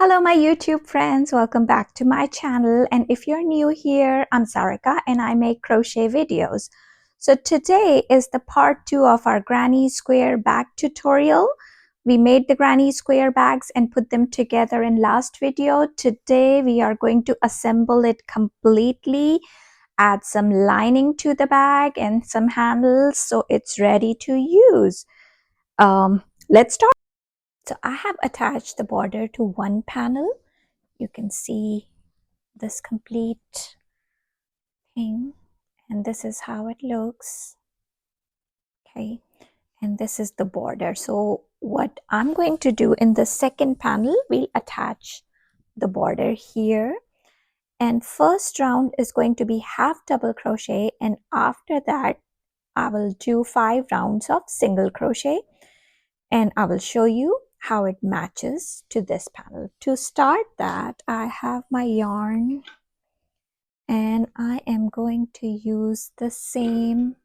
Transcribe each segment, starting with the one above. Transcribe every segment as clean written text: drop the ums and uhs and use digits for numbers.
Hello my YouTube friends, welcome back to my channel, and if you're new here, I'm Sarika and I make crochet videos. So today is the part 2 of our granny square bag tutorial. We made the granny square bags and put them together in last video. Today we are going to assemble it completely, add some lining to the bag and some handles so it's ready to use. Let's start. So I have attached the border to one panel. You can see this complete thing, and this is how it looks. Okay, and this is the border. So what I'm going to do in the second panel, we'll attach the border here, and first round is going to be half double crochet, and after that I will do 5 rounds of single crochet, and I will show you how it matches to this panel. To start that, I have my yarn and I am going to use the same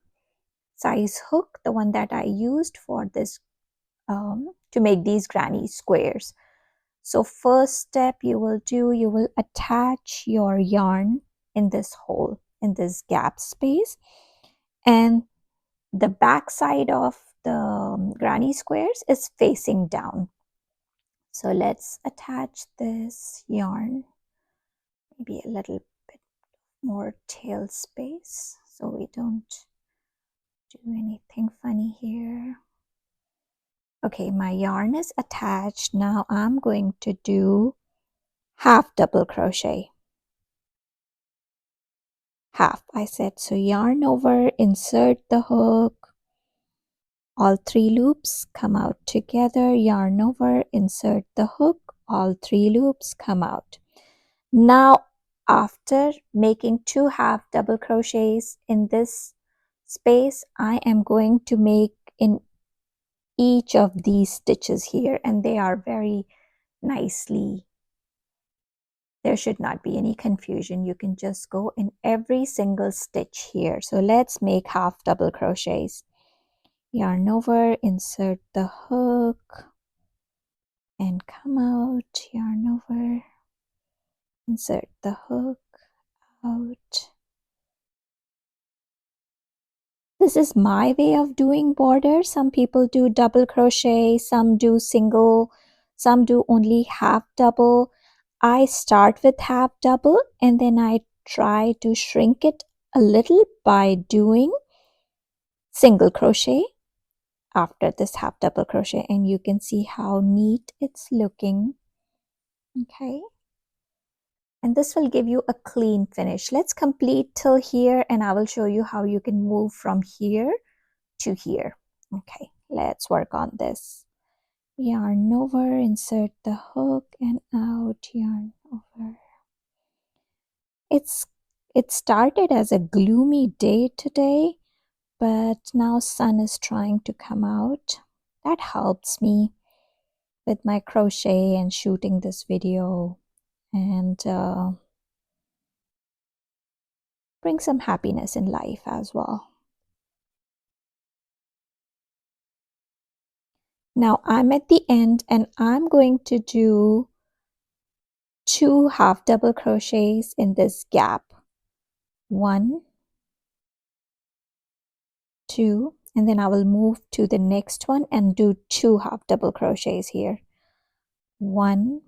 size hook, the one that I used for this to make these granny squares. So first step you will attach your yarn in this hole, in this gap space, and the back side of the granny squares is facing down. So let's attach this yarn, maybe a little bit more tail space so we don't do anything funny here. Okay, my yarn is attached. Now I'm going to do half double crochet. Half, I said. So yarn over, insert the hook. All 3 loops come out together. Yarn over, insert the hook. All 3 loops come out. Now, after making 2 half double crochets in this space, I am going to make in each of these stitches here, and they are very nicely, there should not be any confusion. You can just go in every single stitch here. So let's make half double crochets. Yarn over, insert the hook and come out. Yarn over, insert the hook, out. This is my way of doing border. Some people do double crochet, some do single, some do only half double. I start with half double and then I try to shrink it a little by doing single crochet after this half double crochet, and you can see how neat it's looking. Okay, and this will give you a clean finish. Let's complete till here and I will show you how you can move from here to here. Okay, let's work on this. Yarn over, insert the hook and out, yarn over. It started as a gloomy day today, but now sun is trying to come out. That helps me with my crochet and shooting this video, and bring some happiness in life as well. Now I'm at the end and I'm going to do 2 half double crochets in this gap. 1, 2, and then I will move to the next one and do 2 half double crochets here. 1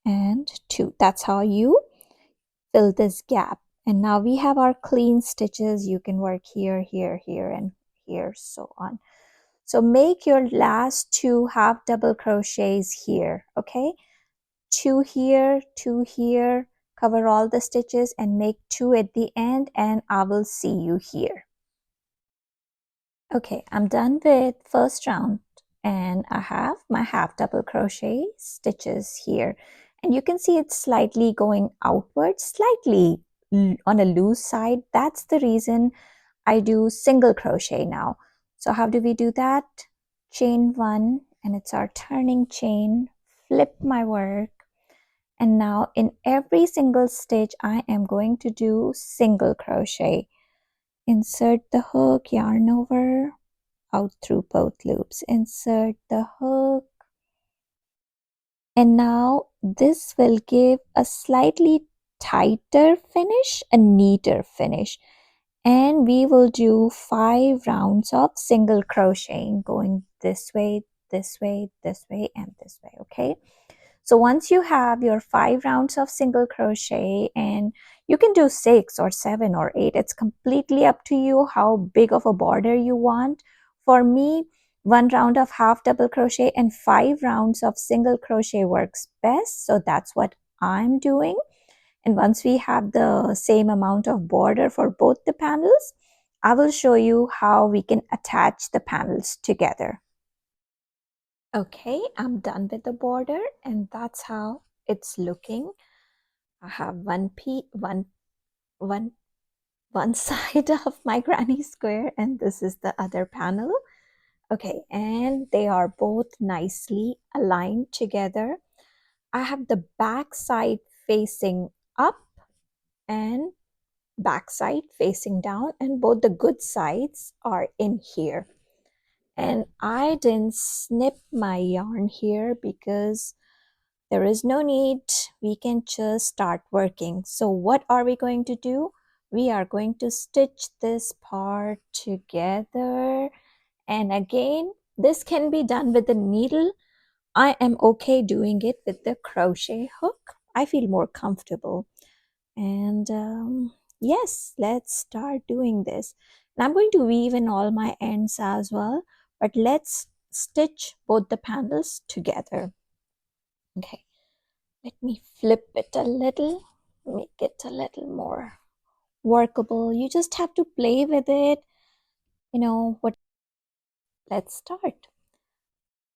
and 2. That's how you fill this gap. And now we have our clean stitches. You can work here, here, here, and here, so on. So make your last 2 half double crochets here, okay? 2 here, 2 here, cover all the stitches and make 2 at the end, and I will see you here. Okay, I'm done with first round and I have my half double crochet stitches here, and you can see it's slightly going outwards, slightly on a loose side. That's the reason I do single crochet now. So how do we do that? Chain 1, and it's our turning chain, flip my work, and now in every single stitch I am going to do single crochet. Insert the hook, yarn over, out through both loops, insert the hook, and now this will give a slightly tighter finish, a neater finish. And we will do 5 rounds of single crocheting going this way, this way, this way, and this way. Okay, so once you have your 5 rounds of single crochet, and you can do 6 or 7 or 8, it's completely up to you how big of a border you want. For me, 1 round of half double crochet and 5 rounds of single crochet works best, so that's what I'm doing. And once we have the same amount of border for both the panels, I will show you how we can attach the panels together. Okay, I'm done with the border, and that's how it's looking. I have one side of my granny square, and this is the other panel. Okay, and they are both nicely aligned together. I have the back side facing up and back side facing down, and both the good sides are in here. And I didn't snip my yarn here because there is no need. We can just start working. So what are we going to do? We are going to stitch this part together. And again, this can be done with the needle. I am okay doing it with the crochet hook. I feel more comfortable. And yes, let's start doing this. And I'm going to weave in all my ends as well, but let's stitch both the panels together. Okay, let me flip it a little, make it a little more workable. You just have to play with it. You know what? Let's start.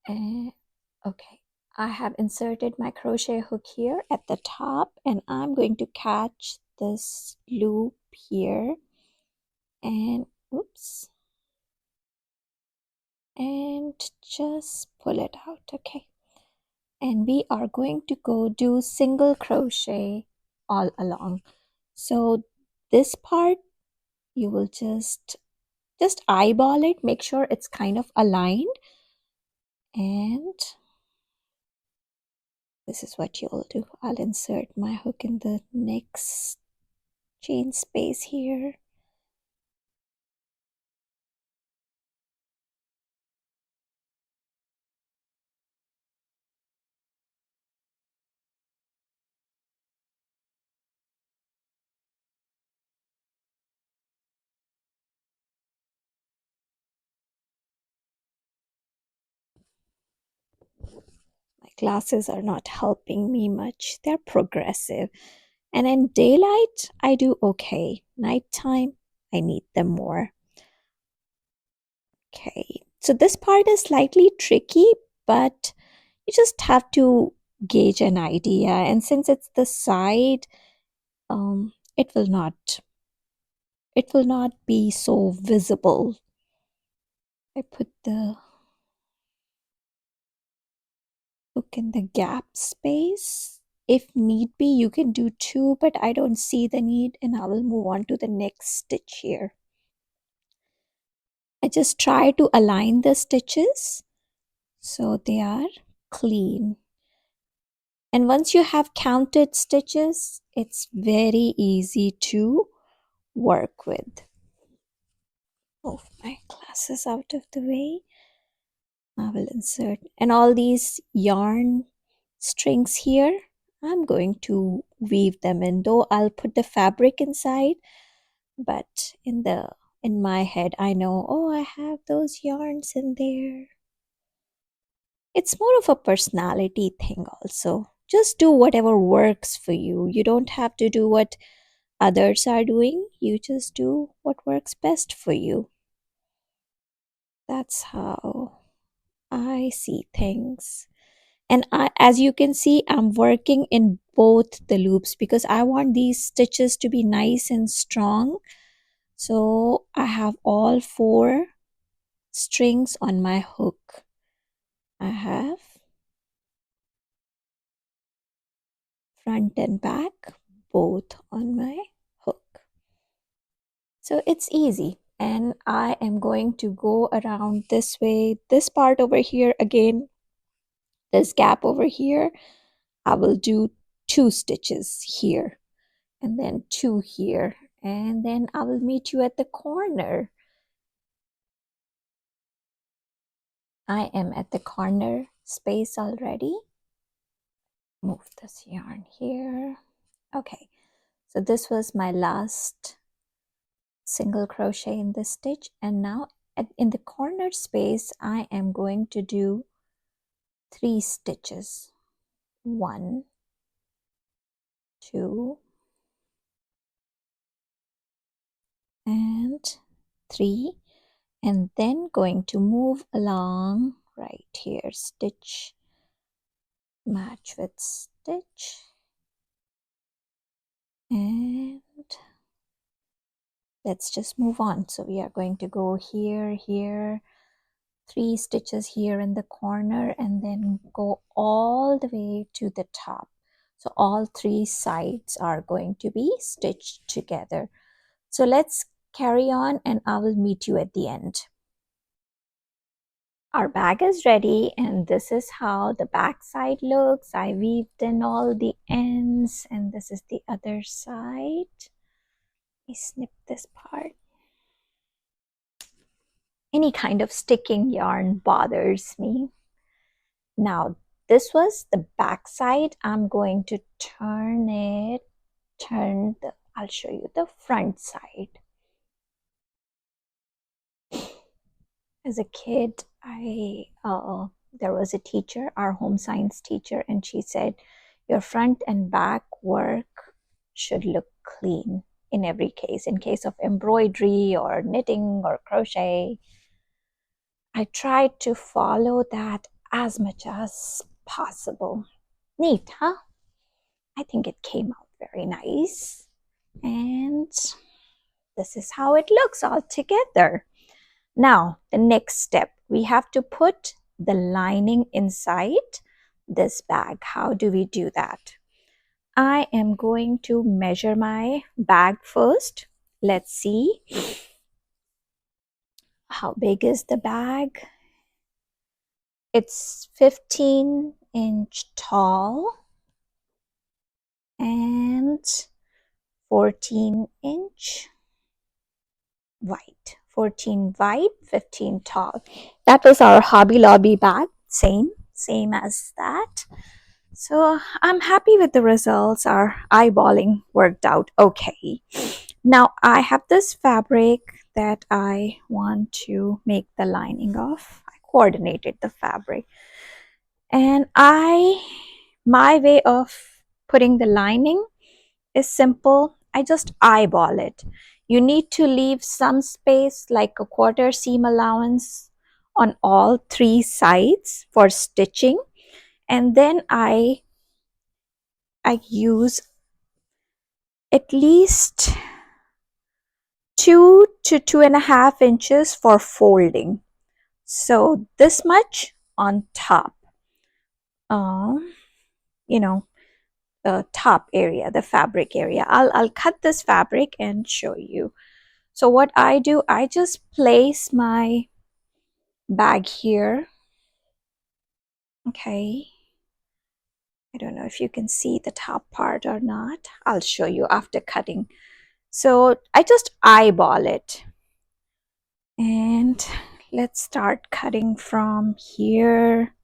Okay, I have inserted my crochet hook here at the top, and I'm going to catch this loop here, and oops, and just pull it out. Okay, and we are going to go do single crochet all along. So this part, you will just eyeball it, make sure it's kind of aligned, and this is what you'll do. I'll insert my hook in the next chain space here. My glasses are not helping me much. They're progressive. And in daylight, I do okay. Nighttime, I need them more. Okay, so this part is slightly tricky, but you just have to gauge an idea. And since it's the side, it will not be so visible. I put the hook in the gap space. If need be, you can do 2, but I don't see the need, and I will move on to the next stitch here. I just try to align the stitches so they are clean. And once you have counted stitches, it's very easy to work with. Move my glasses out of the way. I will insert, and all these yarn strings here, I'm going to weave them in, though I'll put the fabric inside, but in my head I know, oh, I have those yarns in there. It's more of a personality thing also. Just do whatever works for you. You don't have to do what others are doing. You just do what works best for you. That's how I see things. And as you can see, I'm working in both the loops because I want these stitches to be nice and strong. So I have all 4 strings on my hook. I have front and back both on my hook. So it's easy. And I am going to go around this way. This part over here, again, this gap over here, I will do 2 stitches here and then 2 here, and then I will meet you at the corner. I am at the corner space already. Move this yarn here. Okay, so this was my last single crochet in this stitch, and now in the corner space I am going to do 3 stitches. 1, 2, and 3, and then going to move along right here, stitch, match with stitch, and let's just move on. So we are going to go here, here, 3 stitches here in the corner, and then go all the way to the top. So all 3 sides are going to be stitched together. So let's carry on and I will meet you at the end. Our bag is ready, and this is how the back side looks. I weaved in all the ends, and this is the other side. Let me snip this part. Any kind of sticking yarn bothers me. Now, this was the back side. I'm going to I'll show you the front side. As a kid, there was a teacher, our home science teacher, and she said, your front and back work should look clean in every case. In case of embroidery or knitting or crochet, I tried to follow that as much as possible. Neat, huh? I think it came out very nice. And this is how it looks all together. Now, the next step, we have to put the lining inside this bag. How do we do that? I am going to measure my bag first. Let's see. How big is the bag? It's 15-inch tall and 14-inch wide. 14 wide, 15 tall. That was our Hobby Lobby bag. Same as that. So I'm happy with the results. Our eyeballing worked out okay. Now I have this fabric that I want to make the lining of. I coordinated the fabric, and my way of putting the lining is simple. I just eyeball it. You need to leave some space, like a 1/4 seam allowance on all 3 sides for stitching, and then I use at least 2 to 2.5 inches for folding. So this much on top, you know, the top area, the fabric area. I'll cut this fabric and show you. So what I do, I just place my bag here. Okay. I don't know if you can see the top part or not. I'll show you after cutting. So I just eyeball it. And let's start cutting from here.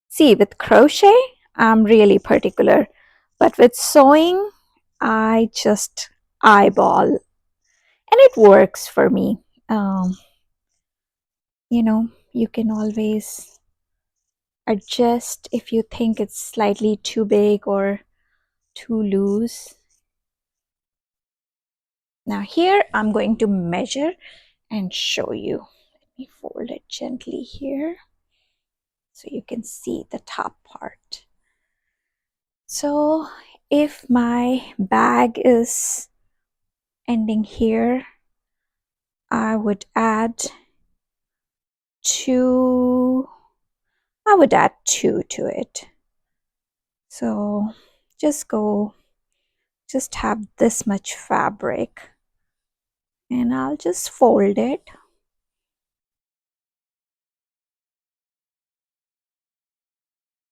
See, with crochet, I'm really particular. But with sewing, I just eyeball. And it works for me. You know, you can always adjust if you think it's slightly too big or too loose. Now here I'm going to measure and show you. Let me fold it gently here so you can see the top part. So if my bag is ending here, I would add 2 to it. So just have this much fabric, and I'll just fold it.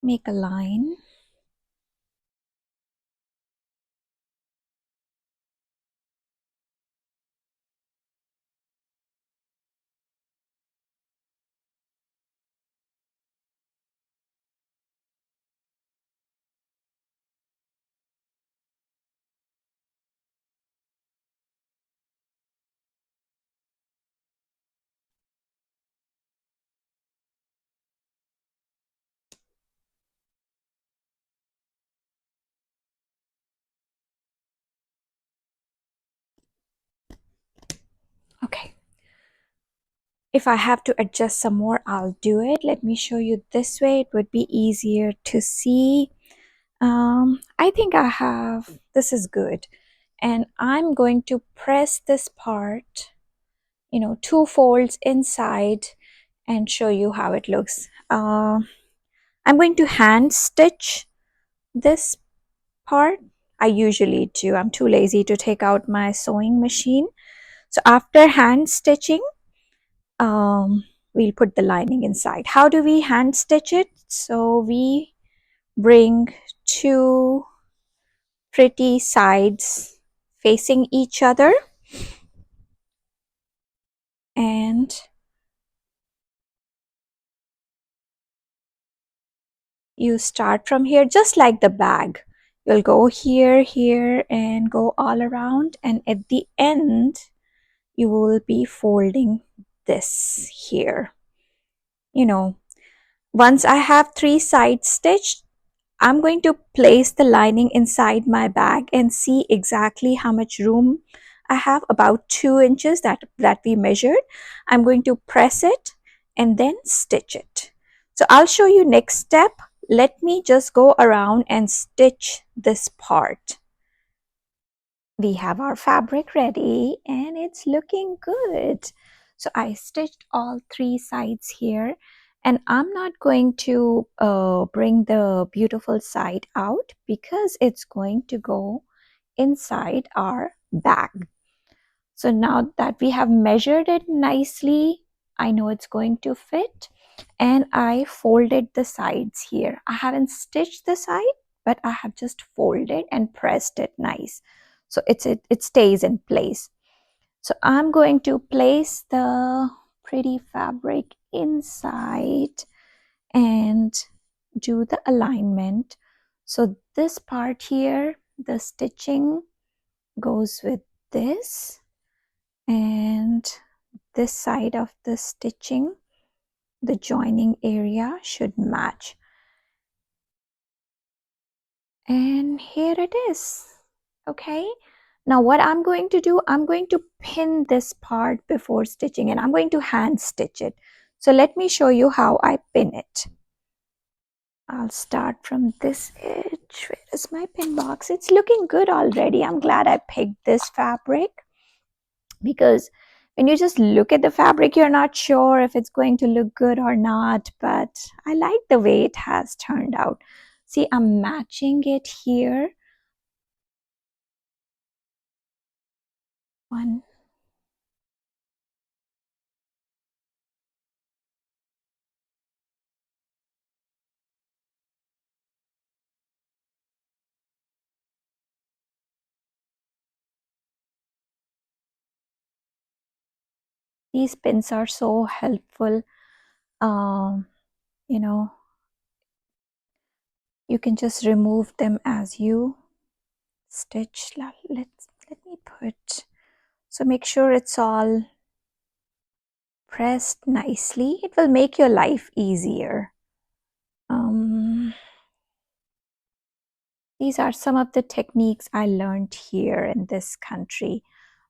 make a line. Okay. If I have to adjust some more, I'll do it. Let me show you this way. It would be easier to see. I think I have, this is good. And I'm going to press this part, you know, 2 folds inside and show you how it looks. I'm going to hand stitch this part. I usually do. I'm too lazy to take out my sewing machine. So after hand stitching, we'll put the lining inside. How do we hand stitch it? So we bring 2 pretty sides facing each other, and you start from here just like the bag. You'll go here, here, and go all around, and at the end you will be folding this here. You know, once I have 3 sides stitched, I'm going to place the lining inside my bag and see exactly how much room I have, about 2 inches that we measured. I'm going to press it and then stitch it. So I'll show you next step. Let me just go around and stitch this part. We have our fabric ready and it's looking good. So I stitched all 3 sides here, and I'm not going to bring the beautiful side out because it's going to go inside our bag. So now that we have measured it nicely, I know it's going to fit, and I folded the sides here. I haven't stitched the side, but I have just folded and pressed it nice. So it stays in place. So I'm going to place the pretty fabric inside and do the alignment. So this part here, the stitching goes with this, and this side of the stitching, the joining area should match. And here it is. Okay, now what I'm going to do, I'm going to pin this part before stitching, and I'm going to hand stitch it. So let me show you how I pin it. I'll start from this edge. Where is my pin box? It's looking good already. I'm glad I picked this fabric, because when you just look at the fabric, you're not sure if it's going to look good or not, but I like the way it has turned out. See, I'm matching it here. One. These pins are so helpful. You know, you can just remove them as you stitch. Let me put, so make sure it's all pressed nicely. It will make your life easier. These are some of the techniques I learned here in this country.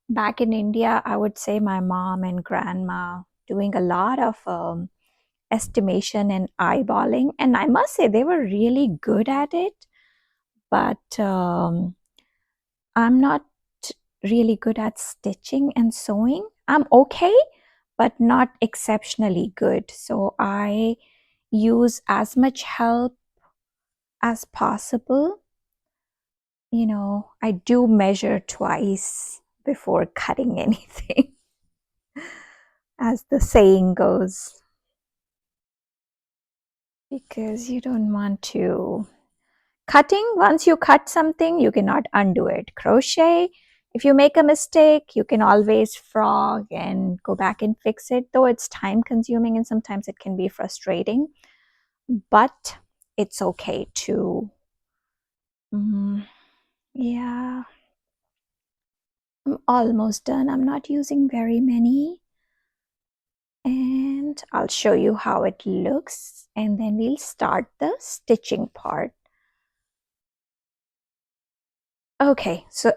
Back in India, I would say my mom and grandma doing a lot of estimation and eyeballing, and I must say they were really good at it, but I'm not really good at stitching and sewing. I'm okay, but not exceptionally good. So I use as much help as possible. You know, I do measure twice before cutting anything, as the saying goes. because you don't want to. Cutting, once you cut something, you cannot undo it. Crochet, if you make a mistake, you can always frog and go back and fix it, though it's time consuming and sometimes it can be frustrating. But it's okay to, yeah, I'm almost done. I'm not using very many. And I'll show you how it looks and then we'll start the stitching part. Okay, so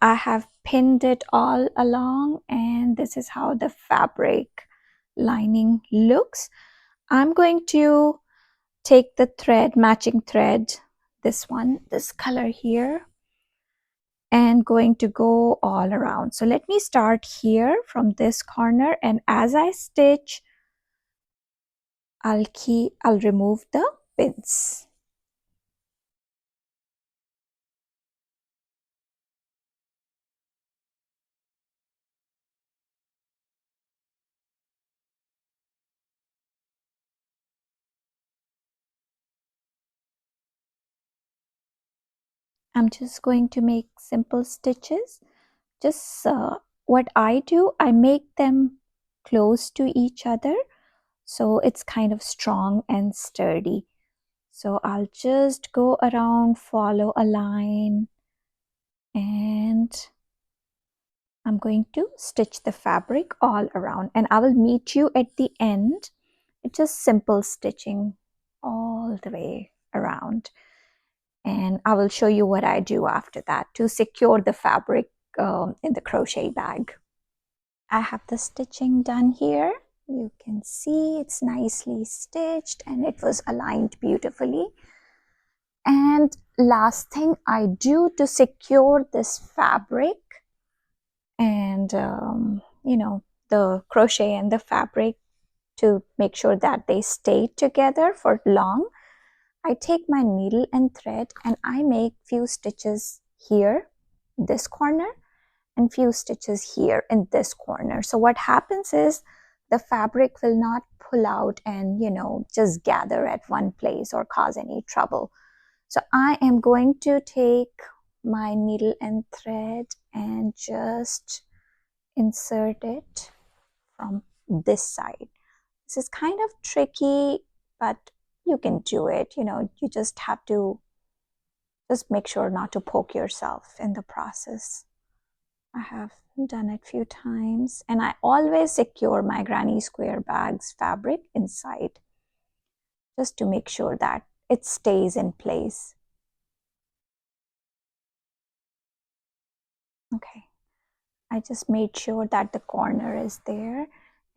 I have pinned it all along and this is how the fabric lining looks. I'm going to take the thread, matching thread, this one, this color here, and going to go all around. So let me start here from this corner, and as I stitch, I'll remove the pins. I'm just going to make simple stitches. Just what I do, I make them close to each other so it's kind of strong and sturdy. So I'll just go around, follow a line, and I'm going to stitch the fabric all around, and I will meet you at the end. It's just simple stitching all the way around. And I will show you what I do after that to secure the fabric in the crochet bag. I have the stitching done here. You can see it's nicely stitched and it was aligned beautifully. And last thing I do to secure this fabric and you know, the crochet and the fabric, to make sure that they stay together for long, I take my needle and thread and I make few stitches here, this corner, and few stitches here in this corner. So what happens is the fabric will not pull out and, you know, just gather at one place or cause any trouble. So I am going to take my needle and thread and just insert it from this side. This is kind of tricky, but you can do it. You know, you just have to just make sure not to poke yourself in the process. I have done it a few times, and I always secure my granny square bags fabric inside just to make sure that it stays in place. Okay, I just made sure that the corner is there,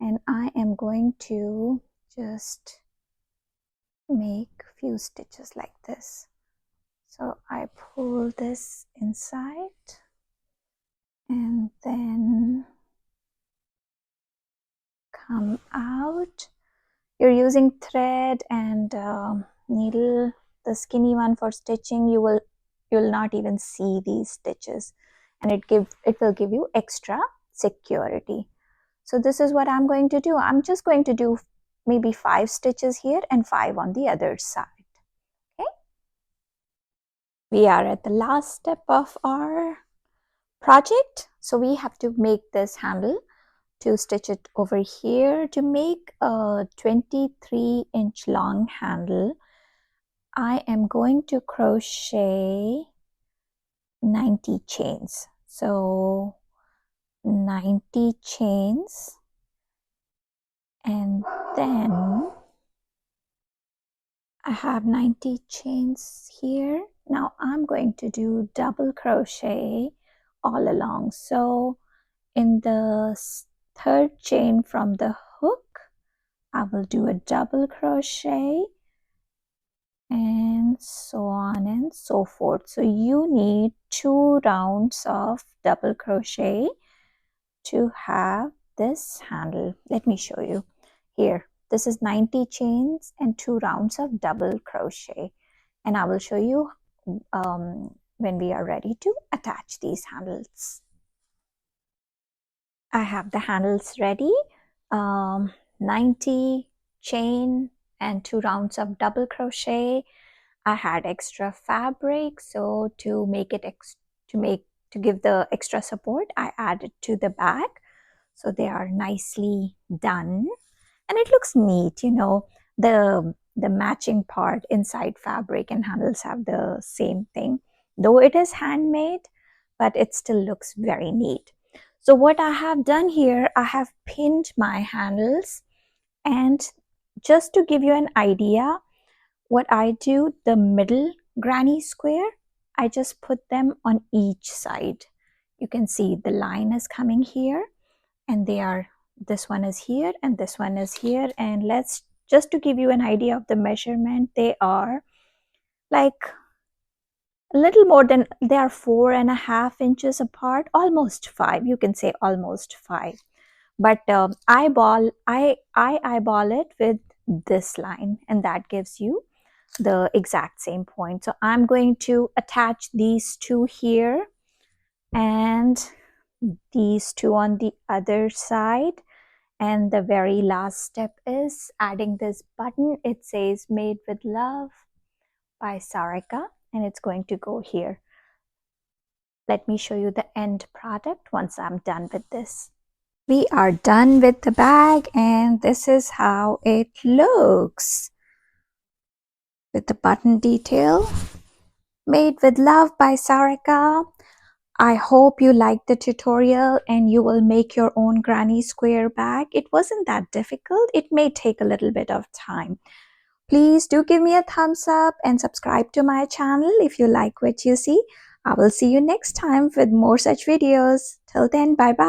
and I am going to just make a few stitches like this. So I pull this inside and then come out. You're using thread and needle, the skinny one for stitching. You'll not even see these stitches, and it will give you extra security. So this is what I'm going to do. I'm just going to do maybe 5 stitches here and 5 on the other side. Okay, we are at the last step of our project. So we have to make this handle, to stitch it over here. To make a 23-inch long handle, I am going to crochet 90 chains. So 90 chains, and then I have 90 chains here. Now I'm going to do double crochet all along. So in the 3rd chain from the hook, I will do a double crochet, and so on and so forth. So you need 2 rounds of double crochet to have this handle. Let me show you here. This is 90 chains and 2 rounds of double crochet, and I will show you when we are ready to attach these handles. I have the handles ready. 90 chain and 2 rounds of double crochet. I had extra fabric, so to make it to give the extra support, I added to the back. So they are nicely done, and it looks neat. The matching part inside fabric and handles have the same thing, though it is handmade, but it still looks very neat. So what I have done here, I have pinned my handles, and just to give you an idea what I do, the middle granny square, I just put them on each side. You can see the line is coming here, and this one is here and this one is here, and let's just to give you an idea of the measurement, they are like a little more than, they are 4.5 inches apart, almost 5, you can say almost 5. But I eyeball it with this line, and that gives you the exact same point. So I'm going to attach these two here and these two on the other side. And the very last step is adding this button. It says "Made with Love" by Sarika, and it's going to go here. Let me show you the end product once I'm done with this. We are done with the bag, and this is how it looks with the button detail. Made with Love by Sarika. I hope you liked the tutorial and you will make your own granny square bag. It wasn't that difficult. It may take a little bit of time. Please do give me a thumbs up and subscribe to my channel if you like what you see. I will see you next time with more such videos. Till then, bye bye.